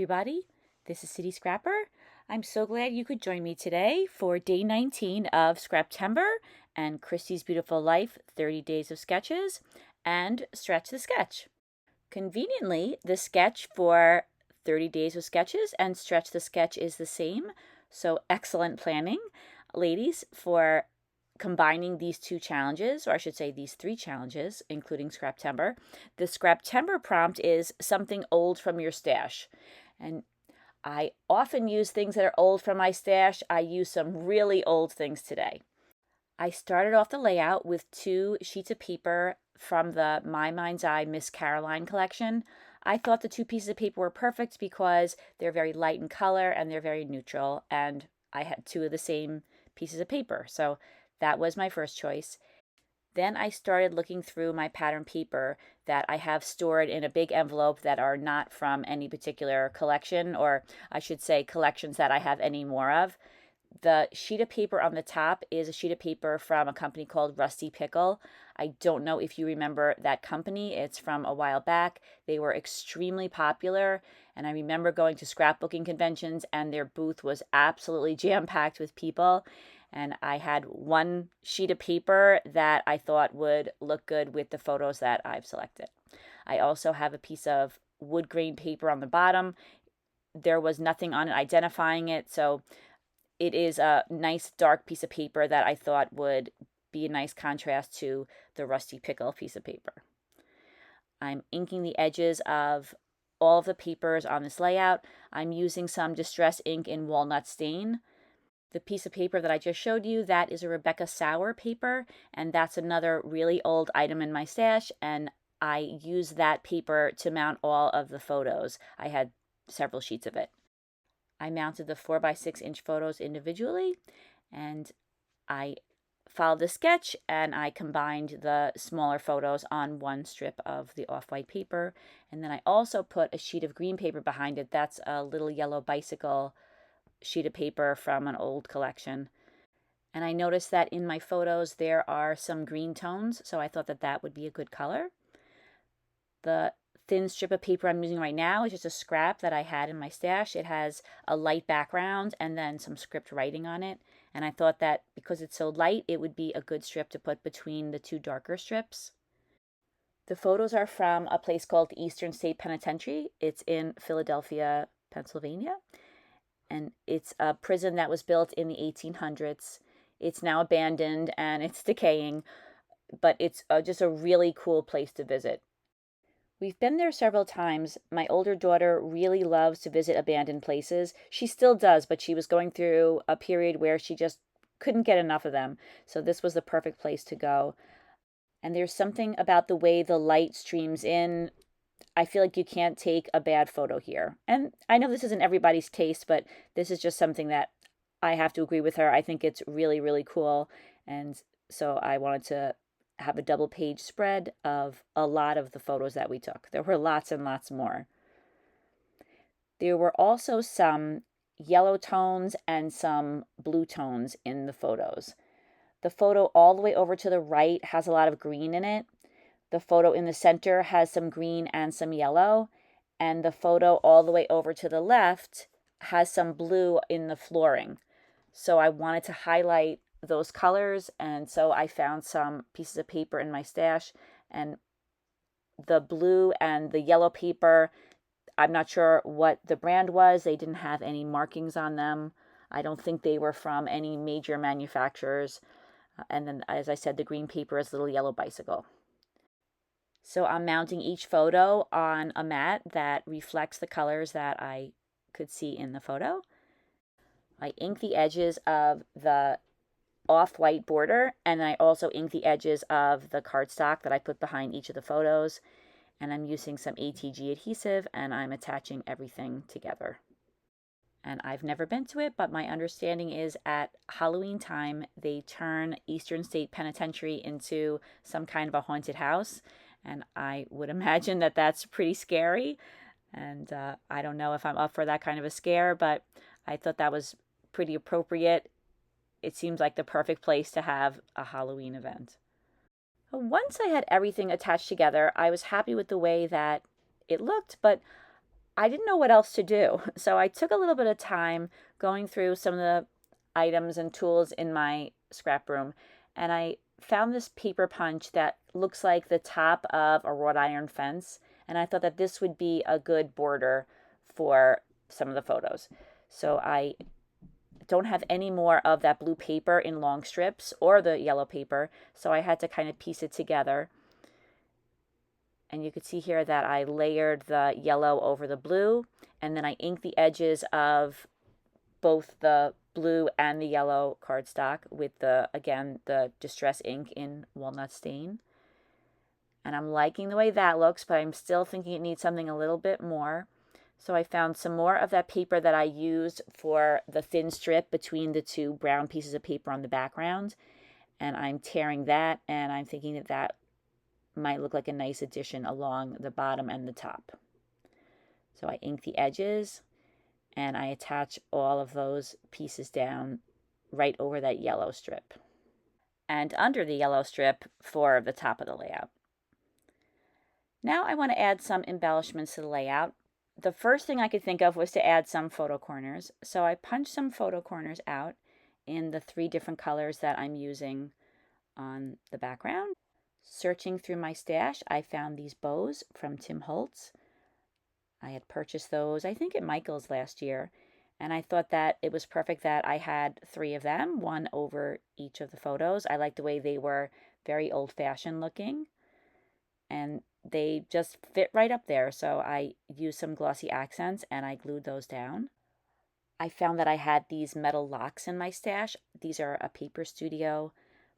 everybody. This is City Scrapper. I'm so glad you could join me today for day 19 of Scraptember and Christy's Beautiful Life 30 Days of Sketches and Stretch the Sketch. Conveniently, the sketch for 30 Days of Sketches and Stretch the Sketch is the same, so excellent planning, ladies, for combining these two challenges, or I should say these three challenges, including Scraptember. The Scraptember prompt is something old from your stash. And I often use things that are old from my stash. I use some really old things today. I started off the layout with 2 sheets of paper from the My Mind's Eye Miss Caroline collection. I thought the 2 pieces of paper were perfect because they're very light in color and they're very neutral, and I had 2 of the same pieces of paper. So that was my first choice. Then I started looking through my pattern paper that I have stored in a big envelope that are not from any particular collection, or I should say collections that I have any more of. The sheet of paper on the top is a sheet of paper from a company called Pickle. I don't know if you remember that company. It's from a while back. They were extremely popular, and I remember going to scrapbooking conventions, and their booth was absolutely jam-packed with people. And I had 1 sheet of paper that I thought would look good with the photos that I've selected. I also have a piece of wood grain paper on the bottom. There was nothing on it identifying it, so it is a nice dark piece of paper that I thought would be a nice contrast to the rusty pickle piece of paper. I'm inking the edges of all of the papers on this layout. I'm using some distress ink in Walnut stain. The piece of paper that I just showed you, that is a Rebecca Sauer paper, and that's another really old item in my stash, and I use that paper to mount all of the photos. I had several sheets of it. I mounted the 4x6 inch photos individually, and I followed the sketch, and I combined the smaller photos on 1 strip of the off-white paper, and then I also put a sheet of green paper behind it. That's a little yellow bicycle sheet of paper from an old collection. And I noticed that in my photos there are some green tones, so I thought that that would be a good color. The thin strip of paper I'm using right now is just a scrap that I had in my stash. It has a light background and then some script writing on it. And I thought that because it's so light, it would be a good strip to put between the 2 darker strips. The photos are from a place called the Eastern State Penitentiary. It's in Philadelphia, Pennsylvania. And it's a prison that was built in the 1800s. It's now abandoned and it's decaying, but it's just a really cool place to visit. We've been there several times. My older daughter really loves to visit abandoned places. She still does, but she was going through a period where she just couldn't get enough of them. So this was the perfect place to go. And there's something about the way the light streams in. I feel like you can't take a bad photo here. And I know this isn't everybody's taste, but this is just something that I have to agree with her. I think it's really, really cool. And so I wanted to have a double page spread of a lot of the photos that we took. There were lots and lots more. There were also some yellow tones and some blue tones in the photos. The photo all the way over to the right has a lot of green in it. The photo in the center has some green and some yellow, and the photo all the way over to the left has some blue in the flooring. So I wanted to highlight those colors, and so I found some pieces of paper in my stash, and the blue and the yellow paper, I'm not sure what the brand was. They didn't have any markings on them. I don't think they were from any major manufacturers. And then, as I said, the green paper is a little yellow bicycle. So I'm mounting each photo on a mat that reflects the colors that I could see in the photo. I ink the edges of the off-white border, and I also ink the edges of the cardstock that I put behind each of the photos. And I'm using some ATG adhesive, and I'm attaching everything together. And I've never been to it, but my understanding is at Halloween time, they turn Eastern State Penitentiary into some kind of a haunted house. And I would imagine that that's pretty scary. And I don't know if I'm up for that kind of a scare, but I thought that was pretty appropriate. It seems like the perfect place to have a Halloween event. Once I had everything attached together, I was happy with the way that it looked, but I didn't know what else to do. So I took a little bit of time going through some of the items and tools in my scrap room, and I found this paper punch that looks like the top of a wrought iron fence, and I thought that this would be a good border for some of the photos. So I don't have any more of that blue paper in long strips or the yellow paper, so I had to kind of piece it together. And you can see here that I layered the yellow over the blue, and then I inked the edges of both the blue and the yellow cardstock with again, the Distress ink in Walnut stain. And I'm liking the way that looks, but I'm still thinking it needs something a little bit more. So I found some more of that paper that I used for the thin strip between the two brown pieces of paper on the background. And I'm tearing that, and I'm thinking that that might look like a nice addition along the bottom and the top. So I ink the edges, and I attach all of those pieces down right over that yellow strip and under the yellow strip for the top of the layout. Now I want to add some embellishments to the layout. The first thing I could think of was to add some photo corners. So I punched some photo corners out in the 3 different colors that I'm using on the background. Searching through my stash, I found these bows from Tim Holtz. I had purchased those, I think, at Michael's last year, and I thought that it was perfect that I had 3 of them, one over each of the photos. I liked the way they were very old-fashioned looking, and they just fit right up there, so I used some glossy accents and I glued those down. I found that I had these metal locks in my stash. These are a Paper Studio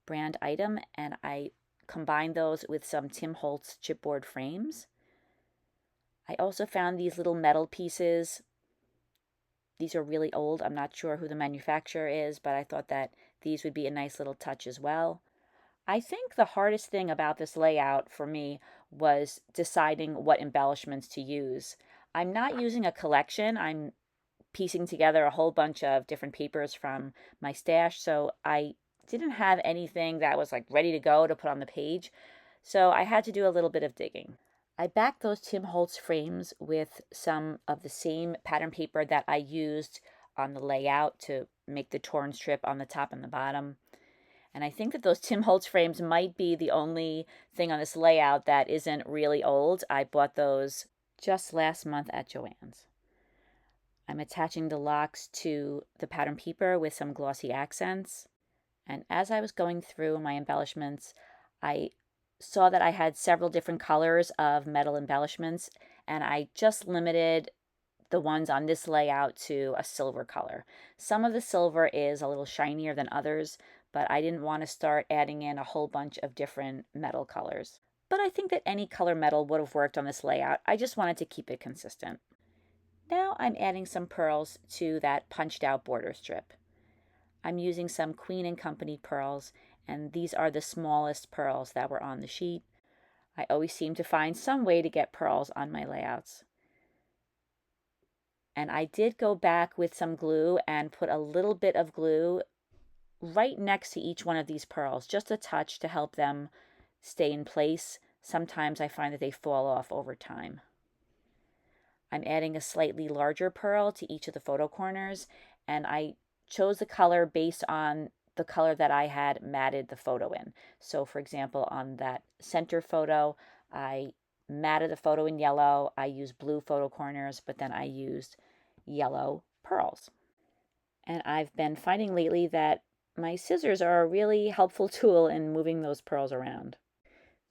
brand item, and I combined those with some Tim Holtz chipboard frames. I also found these little metal pieces. These are really old. I'm not sure who the manufacturer is, but I thought that these would be a nice little touch as well. I think the hardest thing about this layout for me was deciding what embellishments to use. I'm not using a collection. I'm piecing together a whole bunch of different papers from my stash, so I didn't have anything that was like ready to go to put on the page. So I had to do a little bit of digging. I backed those Tim Holtz frames with some of the same pattern paper that I used on the layout to make the torn strip on the top and the bottom. And I think that those Tim Holtz frames might be the only thing on this layout that isn't really old. I bought those just last month at Joann's. I'm attaching the locks to the pattern paper with some glossy accents. And as I was going through my embellishments, I saw that I had several different colors of metal embellishments, and I just limited the ones on this layout to a silver color. Some of the silver is a little shinier than others, but I didn't want to start adding in a whole bunch of different metal colors. But I think that any color metal would have worked on this layout. I just wanted to keep it consistent. Now I'm adding some pearls to that punched out border strip. I'm using some Queen & Company pearls, and these are the smallest pearls that were on the sheet. I always seem to find some way to get pearls on my layouts. And I did go back with some glue and put a little bit of glue right next to each one of these pearls, just a touch to help them stay in place. Sometimes I find that they fall off over time. I'm adding a slightly larger pearl to each of the photo corners, and I chose the color based on the color that I had matted the photo in. So for example, on that center photo, I matted the photo in yellow. I used blue photo corners, but then I used yellow pearls. And I've been finding lately that my scissors are a really helpful tool in moving those pearls around.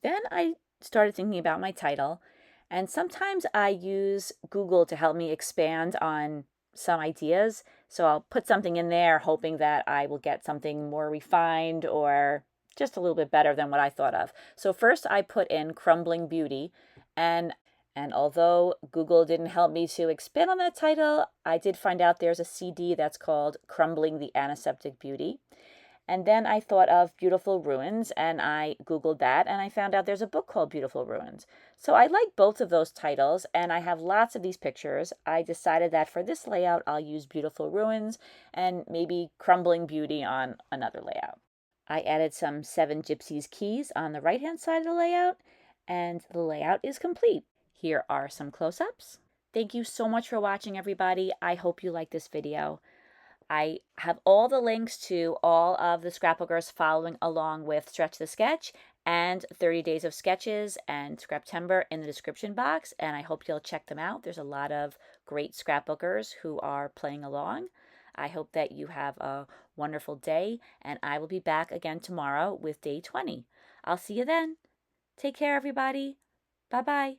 Then I started thinking about my title, and sometimes I use Google to help me expand on some ideas. So I'll put something in there hoping that I will get something more refined or just a little bit better than what I thought of. So first I put in Crumbling Beauty, and although Google didn't help me to expand on that title, I did find out there's a CD that's called Crumbling the Antiseptic Beauty. And then I thought of Beautiful Ruins, and I Googled that, and I found out there's a book called Beautiful Ruins. So I like both of those titles, and I have lots of these pictures. I decided that for this layout, I'll use Beautiful Ruins and maybe Crumbling Beauty on another layout. I added some 7 Gypsies keys on the right-hand side of the layout, and the layout is complete. Here are some close-ups. Thank you so much for watching, everybody. I hope you like this video. I have all the links to all of the scrapbookers following along with Stretch the Sketch and 30 Days of Sketches and Scraptember in the description box, and I hope you'll check them out. There's a lot of great scrapbookers who are playing along. I hope that you have a wonderful day, and I will be back again tomorrow with day 20. I'll see you then. Take care, everybody. Bye-bye.